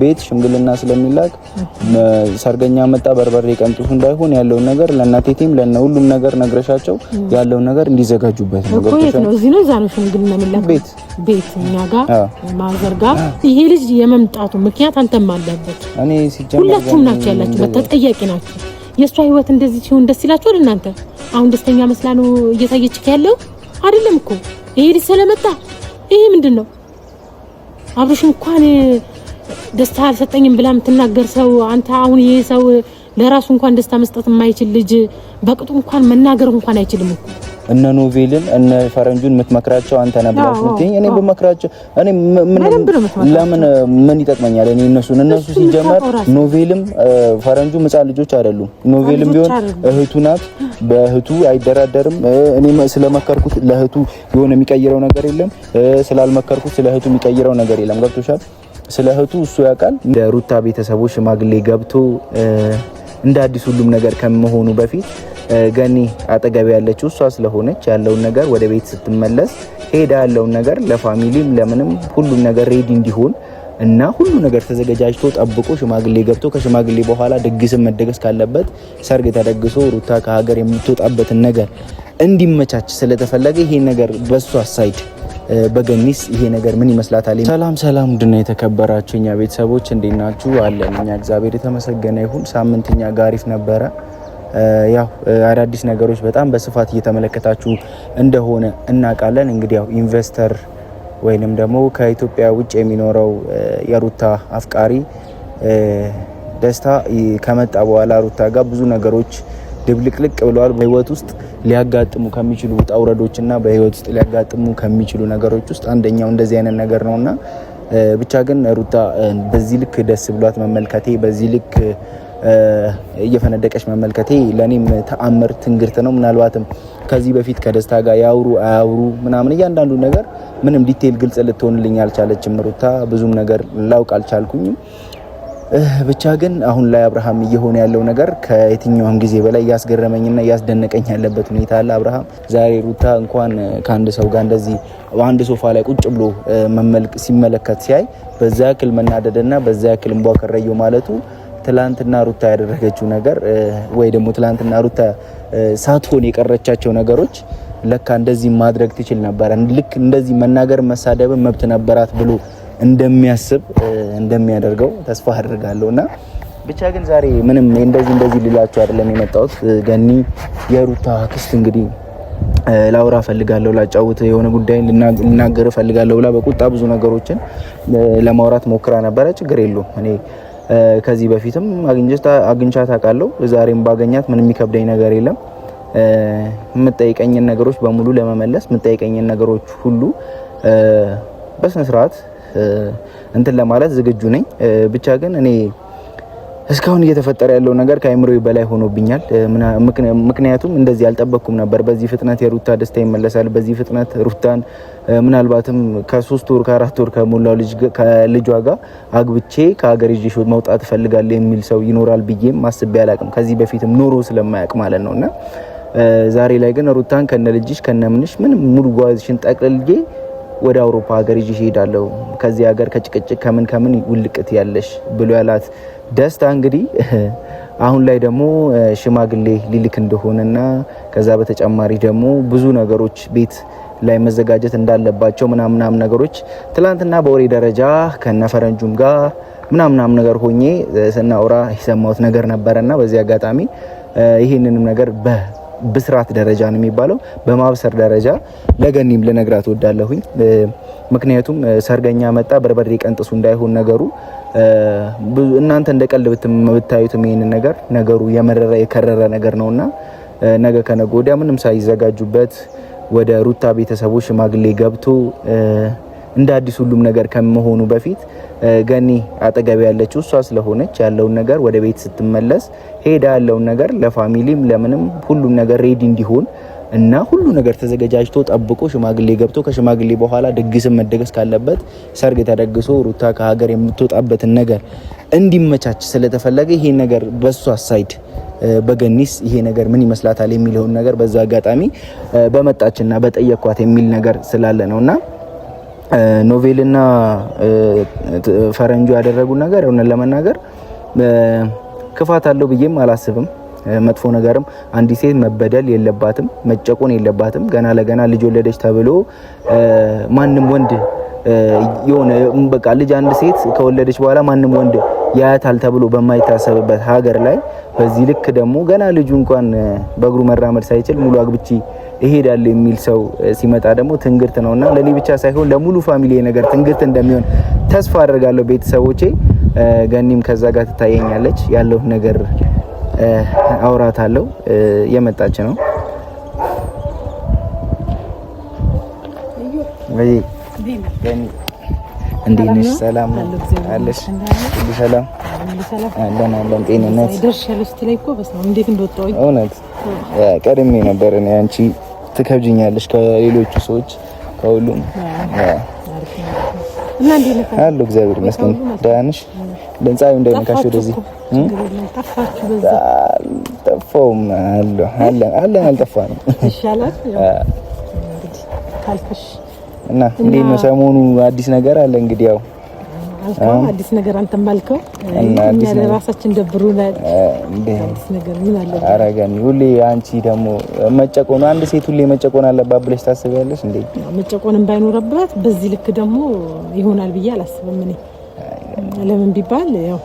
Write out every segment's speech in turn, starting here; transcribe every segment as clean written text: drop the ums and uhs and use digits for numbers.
ቤት ሽምግልና ስለሚላክ ሰርገኛ መጣ በርበሬ ቀንጥሱ እንዳይሆን ያለውን ነገር ለእናቴቴም ለሁሉም ነገር ነግረሻቸው ያለውን ነገር እንዲዘጋጁበት ነው። ቤት ነው እዚህ ነው ዛሬ ሽምግልና የሚላክ ቤት እኛ ጋር ማዘር ጋር ይሄ ልጅ የመምጣቱ ምክንያት አንተም አለበት። እኔ ሲጀምር ሁላችሁም ናችሁ ያላችሁበት ተጠያቂ ናችሁ። የሷ ህይወት እንደዚህ ሲሆን ደስ ይላችሁ እናንተ? አሁን ደስተኛ መስላ ነው እየታየች ያለው አይደለም እኮ ይሄ ልጅ ስለመጣ ይሄ ምንድነው? አብርሽ እንኳን ደስታ አልሰጠኝም ብላ የምትናገር ሰው አንተ አሁን ይሄ ሰው ለራሱ እንኳን ደስታ መስጠት የማይችል ልጅ በቅጡ እንኳን መናገር እንኳን አይችልም እኮ። እነ ኖቬልን እነ ፈረንጁን የምትመክራቸው አንተ ነህ ብላችሁ ምትኝ እኔ በመክራቸው እኔ ምን ይጠቅመኛል? እኔ እነሱ ሲጀመር ኖቬልም ፈረንጁ ሕፃን ልጆች አይደሉም። ኖቬልም ቢሆን እህቱ ናት፣ በእህቱ አይደራደርም። እኔ ስለመከርኩት ለእህቱ የሆነ የሚቀይረው ነገር የለም፣ ስላልመከርኩት ስለ እህቱ የሚቀይረው ነገር የለም። ገብቶሻል? ስለ እህቱ እሱ ያውቃል። እንደ ሩታ ቤተሰቦች ሽማግሌ ገብቶ እንደ አዲስ ሁሉም ነገር ከመሆኑ በፊት ገኒ አጠገብ ያለችው እሷ ስለሆነች ያለውን ነገር ወደ ቤት ስትመለስ ሄዳ ያለውን ነገር ለፋሚሊም ለምንም ሁሉም ነገር ሬዲ እንዲሆን እና ሁሉ ነገር ተዘጋጅቶ ጠብቆ ሽማግሌ ገብቶ ከሽማግሌ በኋላ ድግስም መደገስ ካለበት ሰርግ ተደግሶ ሩታ ከሀገር የምትወጣበትን ነገር እንዲመቻች ስለተፈለገ ይሄ ነገር በሷ ሳይድ በገኒስ ይሄ ነገር ምን ይመስላታል? ሰላም ድና የተከበራችሁ እኛ ቤተሰቦች እንዴት ናችሁ? አለን እኛ እግዚአብሔር የተመሰገነ ይሁን። ሳምንትኛ ጋሪፍ ነበረ። ያው አዳዲስ ነገሮች በጣም በስፋት እየተመለከታችሁ እንደሆነ እናውቃለን። እንግዲህ ያው ኢንቨስተር ወይንም ደግሞ ከኢትዮጵያ ውጭ የሚኖረው የሩታ አፍቃሪ ደስታ ከመጣ በኋላ ሩታ ጋር ብዙ ነገሮች ድብልቅልቅ ብለዋል። በህይወት ውስጥ ሊያጋጥሙ ከሚችሉ ውጣ ውረዶችና በህይወት ውስጥ ሊያጋጥሙ ከሚችሉ ነገሮች ውስጥ አንደኛው እንደዚህ አይነት ነገር ነውና ብቻ ግን ሩታ በዚህ ልክ ደስ ብሏት መመልከቴ በዚህ ልክ እየፈነደቀች መመልከቴ ለኔም ተአምር ትንግርት ነው። ምናልባትም ከዚህ በፊት ከደስታ ጋር ያውሩ አያውሩ ምናምን እያንዳንዱ ነገር ምንም ዲቴል ግልጽ ልትሆንልኝ አልቻለችም ሩታ። ብዙም ነገር ላውቅ አልቻልኩኝም። ብቻ ግን አሁን ላይ አብርሃም እየሆነ ያለው ነገር ከየትኛውም ጊዜ በላይ ያስገረመኝና ያስደነቀኝ ያለበት ሁኔታ አለ። አብርሃም ዛሬ ሩታ እንኳን ከአንድ ሰው ጋር እንደዚህ አንድ ሶፋ ላይ ቁጭ ብሎ ሲመለከት ሲያይ በዛ ያክል መናደድና በዛ ያክል እንቧ ከረየው ማለቱ ትላንትና ሩታ ያደረገችው ነገር ወይ ደግሞ ትላንትና ሩታ ሳትሆን የቀረቻቸው ነገሮች ለካ እንደዚህ ማድረግ ትችል ነበር፣ ልክ እንደዚህ መናገር መሳደብ መብት ነበራት ብሎ እንደሚያስብ እንደሚያደርገው ተስፋ አድርጋለሁና ብቻ ግን ዛሬ ምንም እንደዚህ ሊላችሁ አይደለም የመጣሁት። ገኒ የሩታ ክስት እንግዲህ ላውራ ፈልጋለሁ፣ ላጫውት የሆነ ጉዳይ ልናገር ፈልጋለሁ ብላ በቁጣ ብዙ ነገሮችን ለማውራት ሞክራ ነበረ። ችግር የለውም እኔ ከዚህ በፊትም አግኝቻት አውቃለሁ። ዛሬም ባገኛት ምንም የሚከብደኝ ነገር የለም። የምጠይቀኝን ነገሮች በሙሉ ለመመለስ የምጠይቀኝን ነገሮች ሁሉ በስነ ስርዓት እንትን ለማለት ዝግጁ ነኝ። ብቻ ግን እኔ እስካሁን እየተፈጠረ ያለው ነገር ከአይምሮዬ በላይ ሆኖብኛል። ምክንያቱም እንደዚህ አልጠበቅኩም ነበር። በዚህ ፍጥነት የሩታ ደስታ ይመለሳል፣ በዚህ ፍጥነት ሩታን ምናልባትም ከ3 ወር ከ4 ወር ከሞላው ከልጇ ጋር አግብቼ ከሀገር ይዤ መውጣት እፈልጋለሁ የሚል ሰው ይኖራል ብዬም አስቤ አላቅም። ከዚህ በፊትም ኖሮ ስለማያውቅ ማለት ነውና ዛሬ ላይ ግን ሩታን ከነ ልጅሽ ከነ ምንሽ ምንም ሙሉ ጓዝሽን ጠቅልዬ ወደ አውሮፓ ሀገር ይዤ ሄዳለሁ፣ ከዚህ ሀገር ከጭቅጭቅ ከምን ውልቅት ያለሽ ብሎ ያላት ደስታ እንግዲህ አሁን ላይ ደግሞ ሽማግሌ ሊልክ እንደሆነና ከዛ በተጨማሪ ደግሞ ብዙ ነገሮች ቤት ላይ መዘጋጀት እንዳለባቸው ምናምን ነገሮች ትላንትና በወሬ ደረጃ ከነፈረንጁም ጋር ምናምን ነገር ሆኜ ስናወራ የሰማሁት ነገር ነበርና በዚህ አጋጣሚ ይሄንንም ነገር በብስራት ደረጃ ነው የሚባለው በማብሰር ደረጃ ለገኒም ልነግራት ወዳለሁኝ። ምክንያቱም ሰርገኛ መጣ በርበሬ ቀንጥሱ እንዳይሆን ነገሩ እናንተ እንደቀልድ ብታዩትም ይሄን ነገሩ የመረረ የከረረ ነገር ነውና ነገ ከነገ ወዲያ ምንም ሳይዘጋጁበት ወደ ሩታ ቤተሰቦች ሽማግሌ ገብቶ እንደ አዲስ ሁሉም ነገር ከመሆኑ በፊት ገኒ አጠገብ ያለችው እሷ ስለሆነች ያለውን ነገር ወደ ቤት ስትመለስ ሄዳ ያለውን ነገር ለፋሚሊም ለምንም ሁሉም ነገር ሬዲ እንዲሆን እና ሁሉ ነገር ተዘጋጅቶ ጠብቆ ሽማግሌ ገብቶ ከሽማግሌ በኋላ ድግስም መደገስ ካለበት ሰርግ ተደግሶ ሩታ ከሀገር የምትወጣበትን ነገር እንዲመቻች ስለተፈለገ ይሄ ነገር በሷ ሳይድ በገኒስ ይሄ ነገር ምን ይመስላታል የሚለውን ነገር በዛ አጋጣሚ በመጣችና በጠየኳት የሚል ነገር ስላለ ነውና ኖቬልና ፈረንጁ ያደረጉ ነገር እውነት ለመናገር ክፋት አለው ብዬም አላስብም። መጥፎ ነገርም አንዲት ሴት መበደል የለባትም፣ መጨቆን የለባትም። ገና ለገና ልጅ ወለደች ተብሎ ማንም ወንድ የሆነ በቃ ልጅ አንድ ሴት ከወለደች በኋላ ማንም ወንድ ያያታል ተብሎ በማይታሰብበት ሀገር ላይ በዚህ ልክ ደግሞ ገና ልጁ እንኳን በእግሩ መራመድ ሳይችል ሙሉ አግብቼ እሄዳለሁ የሚል ሰው ሲመጣ ደግሞ ትንግርት ነውና ለኔ ብቻ ሳይሆን ለሙሉ ፋሚሊ ነገር ትንግርት እንደሚሆን ተስፋ አደርጋለሁ። ቤተሰቦቼ ገኒም ከዛ ጋር ትታየኛለች። ያለው ነገር አውራታለሁ። የመጣች ነው ወይ ገኒ? እንዴት ነሽ? ሰላም አለሽ? ሁሉ ሰላም አለን። ጤንነት ደርሻለሽ ትለኝ እኮ በስመ እንዴት እንደወጣሁኝ እውነት ቀድሜ ነበር። እኔ አንቺ ትከብጂኛለሽ ከሌሎቹ ሰዎች ከሁሉም እና እንዴት ነሽ? አለሁ እግዚአብሔር ይመስገን። ደህና ነሽ? ድምጻዩ እንደነካሽ ወደዚህ ጠፋችሁ በዛ ጠፋውም አለን አልጠፋንም። ይሻላል እንግዲህ ካልኩሽ እና እንዴት ነው ሰሞኑ አዲስ ነገር አለ? እንግዲህ ያው አዲስ ነገር አንተም ባልከው እኛ ለራሳችን ደብሩናል። አዲስ ነገር ምን አለ? አረጋኝ ሁሌ አንቺ ደግሞ መጨቆን አንድ ሴት ሁሌ መጨቆን አለባት ብለሽ ታስቢያለሽ እንዴ? መጨቆንም ባይኖርባት በዚህ ልክ ደግሞ ይሆናል ብዬ አላስብም እኔ። ለምን ቢባል ያው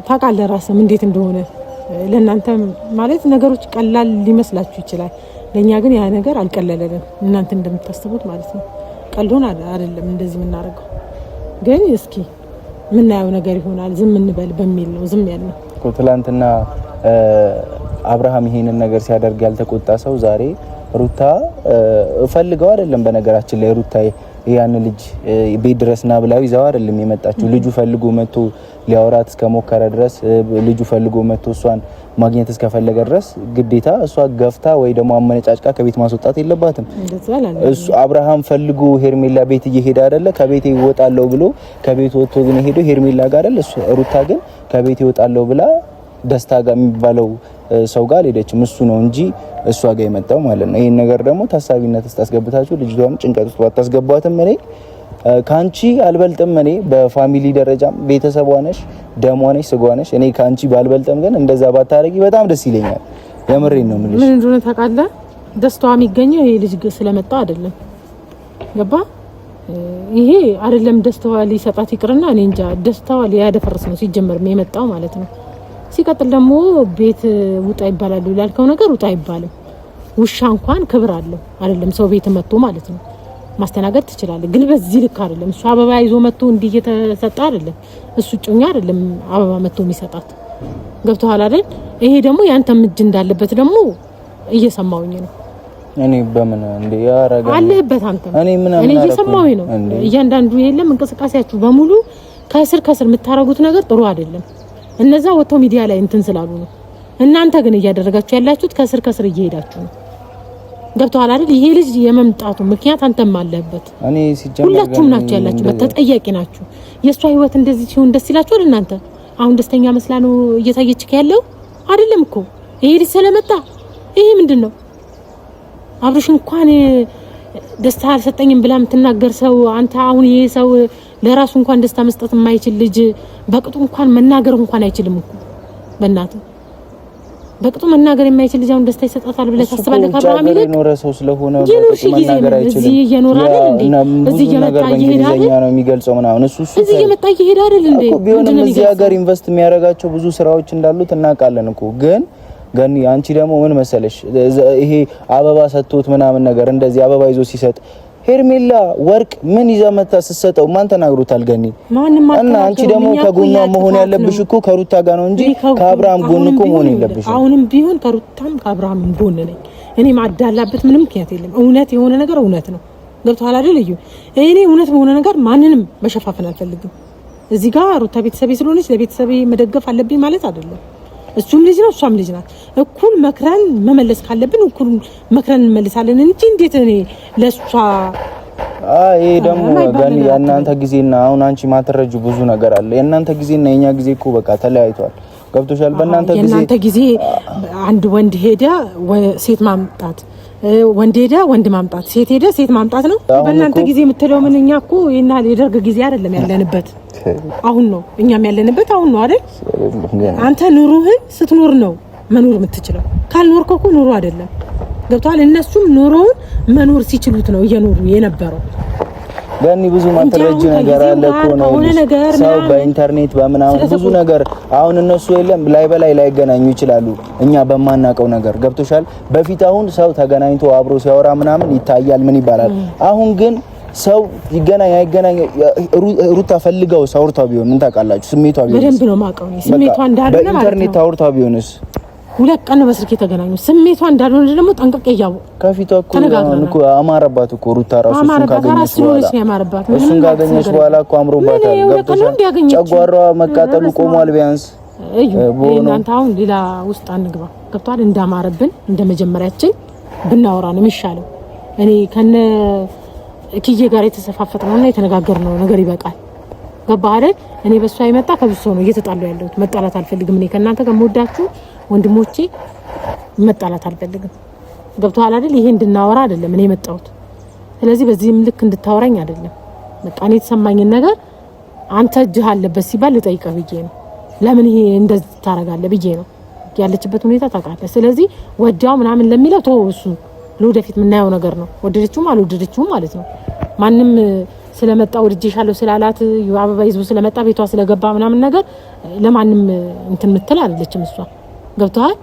ታውቃለህ ራስህም እንዴት እንደሆነ። ለእናንተ ማለት ነገሮች ቀላል ሊመስላችሁ ይችላል። ለኛ ግን ያ ነገር አልቀለለንም፣ እናንተ እንደምታስቡት ማለት ነው። ቀልዶን አይደለም እንደዚህ የምናደርገው። ግን እስኪ ምናየው ነገር ይሆናል። ዝም እንበል በሚል ነው ዝም ያልነው እኮ። ትላንትና አብርሃም ይሄንን ነገር ሲያደርግ ያልተቆጣ ሰው ዛሬ ሩታ ፈልገው አይደለም። በነገራችን ላይ ሩታ ያን ልጅ ቤት ድረስና ብላው ይዛው አይደለም የመጣችው። ልጁ ፈልጎ መጥቶ ሊያወራት እስከሞከረ ድረስ ልጁ ፈልጎ መጥቶ እሷን ማግኘት እስከፈለገ ድረስ ግዴታ እሷ ገፍታ ወይ ደግሞ አመነጫጭቃ ከቤት ማስወጣት የለባትም። እሱ አብርሃም ፈልጎ ሄርሜላ ቤት እየሄደ አይደለ? ከቤት ይወጣለው ብሎ ከቤት ወጥቶ ግን ሄዶ ሄርሜላ ጋር አይደለ? እሱ ሩታ ግን ከቤት ይወጣለው ብላ ደስታ ጋር የሚባለው ሰው ጋር ሄደችም። እሱ ነው እንጂ እሷ ጋር የመጣው ማለት ነው። ይሄን ነገር ደግሞ ታሳቢነት ውስጥ አስገብታችሁ ልጅቷን ጭንቀት ውስጥ ባታስገቧትም እኔ ካንቺ አልበልጥም። እኔ በፋሚሊ ደረጃም ቤተሰቧ ነሽ፣ ደሟ ነሽ፣ ስጓ ነሽ። እኔ ካንቺ ባልበልጥም ግን እንደዛ ባታረጊ በጣም ደስ ይለኛል። የምሬን ነው የምልሽ። ምን እንደሆነ ታውቃለህ? ደስታዋ የሚገኘው ይሄ ልጅ ስለመጣ አይደለም። ገባ? ይሄ አይደለም ደስታዋ ሊሰጣት ይቅርና እኔ እንጃ ደስታዋ ሊያደፈርስ ነው ሲጀመር የመጣው ማለት ነው። ሲቀጥል ደግሞ ቤት ውጣ ይባላል ላልከው ነገር ውጣ አይባልም። ውሻ እንኳን ክብር አለው አይደለም? ሰው ቤት መጥቶ ማለት ነው ማስተናገድ ትችላለህ። ግን በዚህ ልክ አይደለም። እሱ አበባ ይዞ መጥቶ እንዲህ እየተሰጣ አይደለም። እሱ ጮኛ አይደለም አበባ መጥቶ የሚሰጣት። ገብቶሃል አይደል? ይሄ ደግሞ ያንተም እጅ እንዳለበት ደግሞ እየሰማውኝ ነው። እኔ በምን እንደ ያረጋ አለበት አንተ እኔ እየሰማውኝ ነው። እያንዳንዱ የለም እንቅስቃሴያችሁ በሙሉ ከስር የምታረጉት ነገር ጥሩ አይደለም። እነዛ ወጥተው ሚዲያ ላይ እንትን ስላሉ ነው። እናንተ ግን እያደረጋችሁ ያላችሁት ከስር እየሄዳችሁ ነው። ገብቶሃል አይደል? ይሄ ልጅ የመምጣቱ ምክንያት አንተም አለበት። እኔ ሲጀመር ሁላችሁም ናችሁ ያላችሁበት፣ ተጠያቂ ናችሁ። የሷ ህይወት እንደዚህ ሲሆን ደስ ይላችኋል እናንተ? አሁን ደስተኛ መስላ ነው እየታየች ያለው አይደለም እኮ። ይሄ ልጅ ስለመጣ ይሄ ምንድነው? አብርሽ እንኳን ደስታ አልሰጠኝም ብላ የምትናገር ሰው አንተ አሁን ይሄ ሰው ለራሱ እንኳን ደስታ መስጠት የማይችል ልጅ በቅጡ እንኳን መናገር እንኳን አይችልም እኮ። በእናትህ በቅጡ መናገር የማይችል ልጅ አሁን ደስታ ይሰጣታል ብለህ ታስባለህ? ከአብርሃም ይልቅ ኖረ ሰው ስለሆነ በቅጡ መናገር አይችልም። እዚህ እየኖረ አይደል እንዴ? እዚህ እየመጣ እየሄደ አይደል? ነው የሚገልጸው ምናምን እሱ እዚህ እየመጣ እየሄደ አይደል እንዴ? ቢሆንም እዚህ ሀገር ኢንቨስት የሚያደርጋቸው ብዙ ስራዎች እንዳሉት እናውቃለን እኮ። ግን ገኒ አንቺ ደግሞ ምን መሰለሽ ይሄ አበባ ሰጥቶት ምናምን ነገር እንደዚህ አበባ ይዞ ሲሰጥ ሄርሜላ ወርቅ ምን ይዛ መታ ስትሰጠው ማን ተናግሮታል? ገኒ እና አንቺ ደግሞ ከጎኗ መሆን ያለብሽ እኮ ከሩታ ጋር ነው እንጂ ከአብርሃም ጎን እኮ መሆን የለብሽ። አሁንም ቢሆን ከሩታም ከአብርሃምም ጎን ነኝ እኔ። ማዳላበት ምንም ምክንያት የለም። እውነት የሆነ ነገር እውነት ነው። ገብቶሃል አይደል? እዩ እኔ እውነት በሆነ ነገር ማንንም መሸፋፈን አልፈልግም። እዚህ ጋር ሩታ ቤተሰቤ ስለሆነች ለቤተሰቤ መደገፍ አለብኝ ማለት አይደለም። እሱም ልጅ ነው እሷም ልጅ ናት። እኩል መክረን መመለስ ካለብን እኩል መክረን እንመልሳለን እንጂ እንዴት እኔ ለሷ ይሄ ደግሞ ገኒ የእናንተ ጊዜና አሁን አንቺ ማትረጁ ብዙ ነገር አለ። የእናንተ ጊዜና የኛ ጊዜ እኮ በቃ ተለያይቷል። ገብቶሻል? በእናንተ ጊዜ አንድ ወንድ ሄደ ሴት ማምጣት ወንድ ሄደ ወንድ ማምጣት፣ ሴት ሄደ ሴት ማምጣት ነው። በእናንተ ጊዜ የምትለው ምን? እኛ እኮ የና የደርግ ጊዜ አይደለም ያለንበት፣ አሁን ነው። እኛም ያለንበት አሁን ነው አይደል? አንተ ኑሮህን ስትኖር ነው መኖር የምትችለው። ካልኖርክ እኮ ኑሮ አይደለም። ገብቷል? እነሱም ኑሮውን መኖር ሲችሉት ነው እየኖሩ የነበረው። ገኒ ብዙ ማተረጅ ነገር አለ እኮ ነው። ሰው በኢንተርኔት በመናው ብዙ ነገር አሁን እነሱ የለም ላይ በላይ ላይ ገናኙ ይችላሉ፣ እኛ በማናቀው ነገር ገብቶሻል። በፊት አሁን ሰው ተገናኝቶ አብሮ ሲያወራ ምናምን ይታያል፣ ምን ይባላል። አሁን ግን ሰው ይገናኝ አይገናኝ ሩታ ፈልገው ሳውርታ ቢሆን ምን ታውቃላችሁ? ስሜቷ ቢሆን በደንብ ነው ማቀው ነው ስሜቷ እንዳልሆነ ማለት ነው። በኢንተርኔት ታውርታ ቢሆንስ 2 ቀን በስልክ የተገናኙ ስሜቷ እንዳልሆነ ደግሞ ጠንቀቅ ያያው ከፊቷ እኮ አማረባት እኮ ሩታ ራሱ እሱን ካገኘች በኋላ እኮ አምሮባታል። ገብቶሻል? ጨጓራዋ መቃጠሉ ቆሟል ቢያንስ። እናንተ አሁን ሌላ ውስጥ አንግባ። ገብቷል? እንዳማረብን እንደመጀመሪያችን ብናወራ ነው የሚሻለው። እኔ ከነ ኪዬ ጋር የተሰፋፈጥነውና የተነጋገርነው ነገር ይበቃል። ገባህ አይደል? እኔ በሷ አይመጣ ከብሶ ነው እየተጣለው ያለሁት። መጣላት አልፈልግም። እኔ ከናንተ ጋር ወዳችሁ ወንድሞቼ መጣላት አልፈልግም። ገብቶሃል አይደል? ይሄ እንድናወራ አይደለም እኔ የመጣሁት። ስለዚህ በዚህም ልክ እንድታወራኝ አይደለም። በቃ እኔ የተሰማኝን ነገር አንተ እጅህ አለበት ሲባል ልጠይቀህ ብዬ ነው። ለምን ይሄ እንደዚህ ታረጋለህ ብዬ ነው። ያለችበት ሁኔታ ታውቃለህ። ስለዚህ ወዲያው ምናምን ለሚለው ተው፣ እሱ ለወደፊት የምናየው ነገር ነው። ወደደችውም አልወደደችውም ማለት ነው። ማንም ስለመጣ ወድጄሻለሁ ስላላት አበባ ይዞ ስለመጣ ቤቷ ስለገባ ምናምን ነገር ለማንም እንትን ምትል አይደለችም እሷ። ገብቶሃል?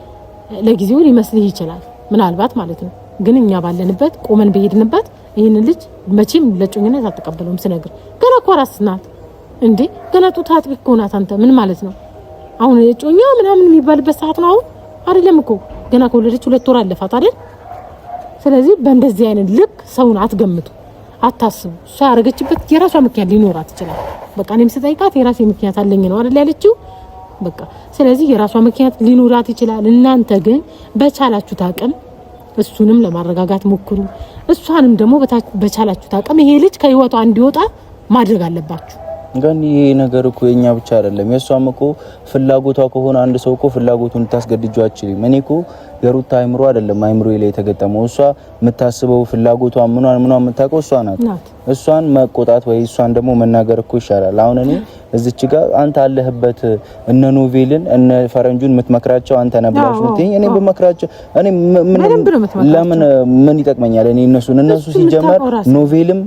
ለጊዜው ሊመስልህ ይችላል ምናልባት ማለት ነው። ግን እኛ ባለንበት ቆመን በሄድንበት ይሄን ልጅ መቼም ለጮኝነት አትቀበለውም። ስነግር ገና እኮ ራስ ናት እንዴ! ገና ጡት አጥቢ እኮ ናት። አንተ ምን ማለት ነው? አሁን ጮኛ ምናምን የሚባልበት ሰዓት ነው አሁን አይደለም እኮ። ገና ከወለደች 2 ወር አለፋት አይደል? ስለዚህ በእንደዚህ አይነት ልክ ሰውን አትገምቱ፣ አታስቡ። እሷ ያረገችበት የራሷ ምክንያት ሊኖራት ይችላል። በቃ እኔም ስጠይቃት የራሴ ምክንያት አለኝ ነው አይደል ያለችው። በቃ ስለዚህ የራሷ ምክንያት ሊኖራት ይችላል። እናንተ ግን በቻላችሁት አቅም እሱንም ለማረጋጋት ሞክሩ፣ እሷንም ደግሞ በቻላችሁት አቅም ይሄ ልጅ ከህይወቷ እንዲወጣ ማድረግ አለባችሁ። ግን ይሄ ነገር እኮ የኛ ብቻ አይደለም፣ የሷም እኮ ፍላጎቷ ከሆነ አንድ ሰው እኮ ፍላጎቱን ታስገድጂው አትችልም። እኔ እኮ የሩታ አይምሮ አይደለም አይምሮ ላይ የተገጠመው፣ እሷ የምታስበው ፍላጎቷ ምኗን የምታውቀው እሷ ናት። እሷን መቆጣት ወይ እሷን ደግሞ መናገር እኮ ይሻላል። አሁን እኔ እዚች ጋር አንተ አለህበት እነ ኖቬልን እነ ፈረንጁን የምትመክራቸው አንተ ነብላሽ ምትኝ እኔ በመክራቸው እኔ ምን ይጠቅመኛል? እኔ እነሱ ሲጀመር ኖቬልም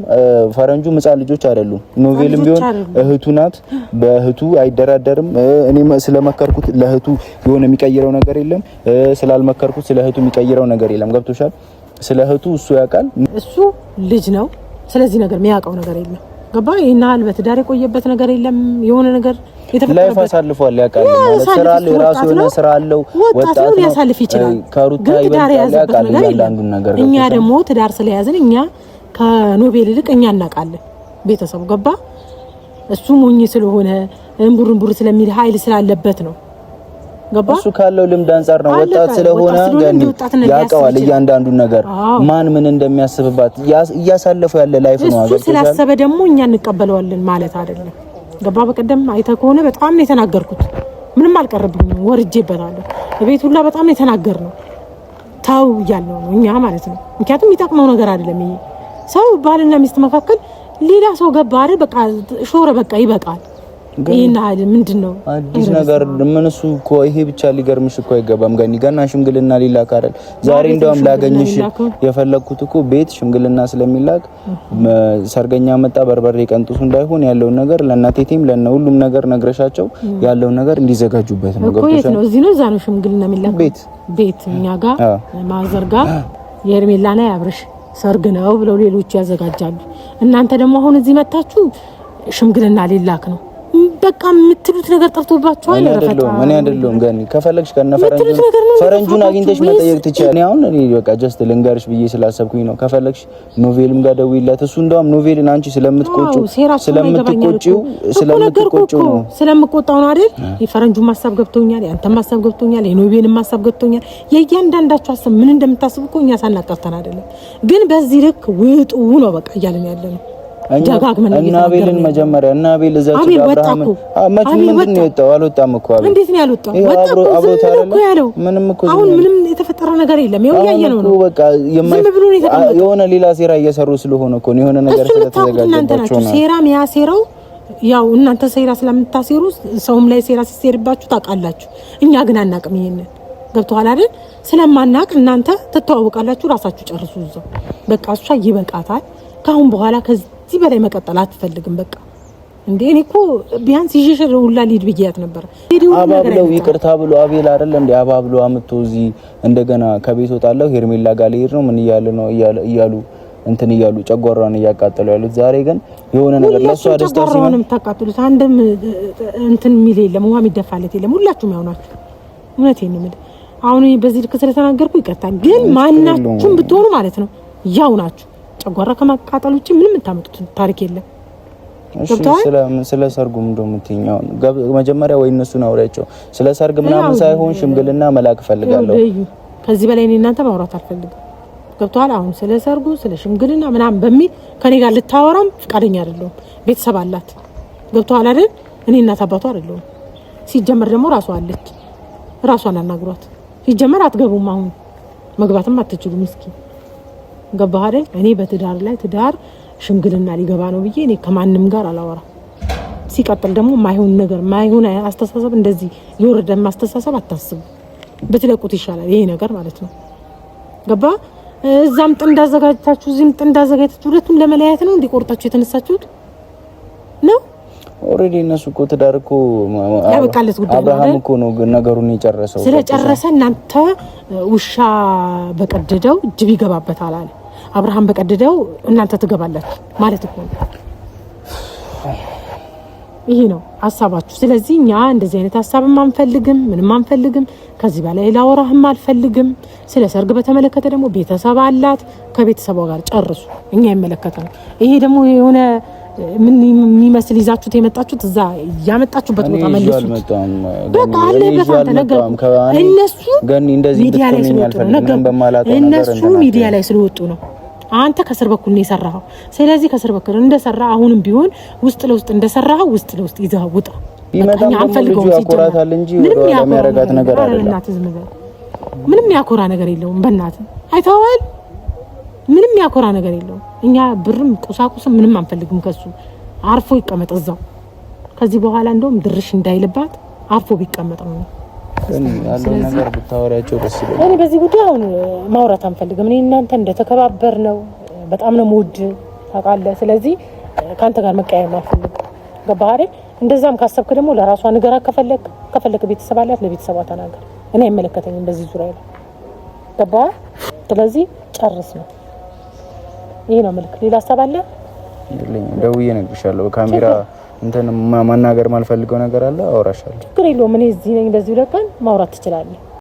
ፈረንጁ ሕፃን ልጆች አይደሉም። ኖቬልም ቢሆን እህቱ ናት፣ በእህቱ አይደራደርም። እኔ ስለመከርኩት ለእህቱ የሆነ የሚቀይረው ነገር የለም፣ ስላልመከርኩት ስለ እህቱ የሚቀይረው ነገር የለም። ገብቶሻል? ስለ እህቱ እሱ ያውቃል። እሱ ልጅ ነው። ስለዚህ ነገር የሚያውቀው ነገር የለም። ገባ? ይናል በትዳር የቆየበት ነገር የለም። የሆነ ነገር ላይፍ አሳልፏል፣ ያውቃል። ስራ አለው፣ የራሱ የሆነ ስራ አለው። ወጣት ነው፣ ሊያሳልፍ ይችላል። ከሩታ ይበልጣል፣ ያውቃል እያንዳንዱን ነገር። እኛ ደግሞ ትዳር ስለያዝን እኛ ከኖቤል ይልቅ እኛ እናውቃለን ቤተሰቡ። ገባ? እሱ ሞኝ ስለሆነ እንቡር ስለሚል ኃይል ስላለበት ነው። ገባ? እሱ ካለው ልምድ አንፃር ነው። ወጣት ስለሆነ ገኒ ያውቀዋል እያንዳንዱን ነገር፣ ማን ምን እንደሚያስብባት እያሳለፈው ያለ ላይፍ ነው። እሱ ስላሰበ ደግሞ እኛ እንቀበለዋለን ማለት አይደለም። ገባ? በቀደም አይተህ ከሆነ በጣም ነው የተናገርኩት። ምንም አልቀረብኝም፣ ወርጄበታለሁ። በቤት ሁላ በጣም ነው የተናገርነው። ታው ያለው ነው እኛ ማለት ነው። ምክንያቱም የሚጠቅመው ነገር አይደለም ይሄ። ሰው ባልና ሚስት መካከል ሌላ ሰው ገባ አይደል? በቃ ሾረ፣ በቃ ይበቃል። ይሄና ምንድነው አዲስ ነገር? ምን እሱ እኮ ይሄ ብቻ ሊገርምሽ እኮ አይገባም ገኒ። ገና ሽምግልና ሊላክ አይደል? ዛሬ እንደውም ላገኝሽ የፈለኩት እኮ ቤት ሽምግልና ስለሚላክ ሰርገኛ መጣ በርበሬ ቀንጥሱ እንዳይሆን ያለውን ነገር ለእናቴቴም ለነ ሁሉም ነገር ነግረሻቸው ያለውን ነገር እንዲዘጋጁበት ነው። ገብቶሻል? ነው እዚህ ነው እዛ ነው ሽምግልና የሚላክ ቤት እኛ ጋር ማዘርጋ የርሜላና ያብርሽ ሰርግ ነው ብለው ሌሎች ያዘጋጃሉ። እናንተ ደግሞ አሁን እዚህ መጣችሁ ሽምግልና ሊላክ ነው። በቃ የምትሉት ነገር ጠፍቶባችኋል። ምን አይደለም ገኒ፣ ከፈለግሽ ፈረንጁን አግኝተሽ መጠየቅ ትችያለሽ። አሁን እኔ በቃ ጀስት ልንገርሽ ብዬ ስላሰብኩኝ ነው። ከፈለግሽ ኖቬልም ጋር ደውይላት። እሱ እንደውም ኖቬልን አንቺ ስለምትቆጪው ነው ስለምቆጣው ነው አይደል? የፈረንጁን ማሳብ ገብቶኛል፣ ያንተም ማሳብ ገብቶኛል፣ የኖቬልን ማሳብ ገብቶኛል። የእያንዳንዳችሁ ሀሳብ ምን እንደምታስቡ እኮ እኛ ሳናቀርተን አይደለም። ግን በዚህ ልክ ውጡ ነው በቃ እያልን ያለነው። ደጋግመን እና አቤልን መጀመሪያ እና አቤል እዛች አብርሃም ምንድን ነው የወጣው? አልወጣም እኮ አቤል። እንዴት ነው ያልወጣው? አብሮት አይደለም ምንም እኮ አሁን ምንም የተፈጠረ ነገር የለም። ይኸው ያየነው ነው። በቃ የሆነ ሌላ ሴራ እየሰሩ ስለሆነ እኮ ነው የሆነ ነገር ስለተዘጋጀባቸው ነው። ሴራ የሚያሴረው ያው እናንተ ሴራ ስለምታሴሩ ሰውም ላይ ሴራ ሲሴርባችሁ ታውቃላችሁ። እኛ ግን አናውቅም። ይሄንን ገብቶሃል አይደል? ስለማናውቅ እናንተ ትተዋወቃላችሁ፣ ራሳችሁ ጨርሱ እዛው። በቃ እሷ ይበቃታል። ካሁን በኋላ ከዚህ በላይ መቀጠል አትፈልግም። በቃ እንዴ እኔ እኮ ቢያንስ ይሽሽር ሁላ ሊድ ብያት ነበር። አባብለው ይቅርታ ብሎ አቤል አይደል እንዴ አባብሎ አምጥቶ እዚህ እንደገና ከቤት ወጣለሁ ሄርሜላ ጋር ልሄድ ነው ምን እያለ ነው እያሉ እንትን እያሉ ጨጓራን እያቃጠሉ ያሉት። ዛሬ ግን የሆነ ነገር ለሷ ደስታ ሲሆን ነው የምታቃጥሉት። አንድም እንትን የሚል የለም፣ ውሃ የሚደፋለት የለም። ሁላችሁም ያው ናችሁ። እውነቴን ነው የምልህ። አሁን በዚህ ልክ ስለተናገርኩ ይቀርታል፣ ግን ማናችሁም ብትሆኑ ማለት ነው ያው ናችሁ። ጨጓራ ከማቃጠል ውጪ ምንም የምታመጡት ታሪክ የለም። እሺ ስለ ሰርጉ እንደው የምትይኛው መጀመሪያ ወይ እነሱን አውሪያቸው። ስለ ሰርግ ምናምን ሳይሆን ሽምግልና መላክ ፈልጋለሁ። ከዚህ በላይ እኔ እናንተ ማውራት አልፈልግም። ገብቷል? አሁን ስለ ሰርጉ ስለ ሽምግልና ምናምን በሚል ከኔ ጋር ልታወራም ፍቃደኛ አይደለሁም። ቤተሰብ አላት። ገብቷል አይደል? እኔ እናት አባቷ አይደለሁም። ሲጀመር ደግሞ ራሷ አለች። ራሷን አናግሯት። ሲጀመር አትገቡም። አሁን መግባትም አትችሉም። ምስኪን ገባህ አይደል? እኔ በትዳር ላይ ትዳር ሽምግልና ሊገባ ነው ብዬ እኔ ከማንም ጋር አላወራም። ሲቀጥል ደግሞ ማይሆን ነገር ማይሆን አስተሳሰብ እንደዚህ የወረደ ማስተሳሰብ አታስቡ። ብትለቁት ይሻላል ይሄ ነገር ማለት ነው። ገባ? እዛም ጥንድ አዘጋጅታችሁ እዚህም ጥንድ አዘጋጅታችሁ ሁለቱን ለመለያየት ነው እንዲቆርጣችሁ የተነሳችሁት ነው። ኦሬዲ እነሱ እኮ ትዳር እኮ ያበቃለት ጉዳይ ነው። አብርሃም እኮ ነው ነገሩን የጨረሰው። ስለጨረሰ እናንተ ውሻ በቀደደው ጅብ ይገባበታል አለ አብርሃም። በቀደደው እናንተ ትገባላችሁ ማለት እኮ ነው። ይሄ ነው ሐሳባችሁ። ስለዚህ እኛ እንደዚህ አይነት ሐሳብም አንፈልግም፣ ምንም አንፈልግም። ከዚህ በላይ ላወራህም አልፈልግም። ስለ ሰርግ በተመለከተ ደግሞ ቤተሰብ አላት፣ ከቤተሰቧ ጋር ጨርሱ። እኛ ይመለከታል። ይሄ ደግሞ የሆነ ምን የሚመስል ይዛችሁት የመጣችሁት እዛ ያመጣችሁበት ቦታ መልሱት። በቃ አለበት አንተ ነገር እነሱ ሚዲያ ላይ ስለወጡ ነው። እነሱ ሚዲያ ላይ ስለወጡ ነው። አንተ ከስር በኩል ነው የሰራኸው። ስለዚህ ከስር በኩል እንደሰራ አሁንም ቢሆን ውስጥ ለውስጥ እንደሰራኸው ውስጥ ለውስጥ ይዘህ ውጣ። ቢመጣም ልጁ ያኮራታል እንጂ ወደ የሚያረጋት ነገር አይደለም። ምንም ያኮራ ነገር የለውም። በእናትህ አይተዋል። ምንም ያኮራ ነገር የለውም። እኛ ብርም ቁሳቁስም ምንም አንፈልግም ከሱ። አርፎ ይቀመጥ እዛው። ከዚህ በኋላ እንደውም ድርሽ እንዳይልባት አርፎ ቢቀመጥ ነው ያለው ነገር ብታወራቸው ደስ ይላል። እኔ በዚህ ጉዳይ አሁን ማውራት አንፈልግም። እኔ እናንተ እንደተከባበር ነው በጣም ነው ሙድ ታውቃለህ። ስለዚህ ካንተ ጋር መቀያየም አልፈልግም። ገባህ አይደል? እንደዛም ካሰብክ ደግሞ ለራሷ ንገራ። ከፈለክ ቤተሰብ አላት፣ ለቤተሰቧ ተናገር። እኔ አይመለከተኝም በዚህ ዙሪያ ላይ ገባህ? ስለዚህ ጨርስ ነው። ይሄ ነው መልክ። ሌላ ሀሳብ አለ? ደውዬ እነግርሻለሁ። ካሜራ እንትን ማናገር ማልፈልገው ነገር አለ፣ አወራሻለሁ። ችግር የለውም። እኔ እዚህ ነኝ። በዚህ ለቀን ማውራት ትችላለህ።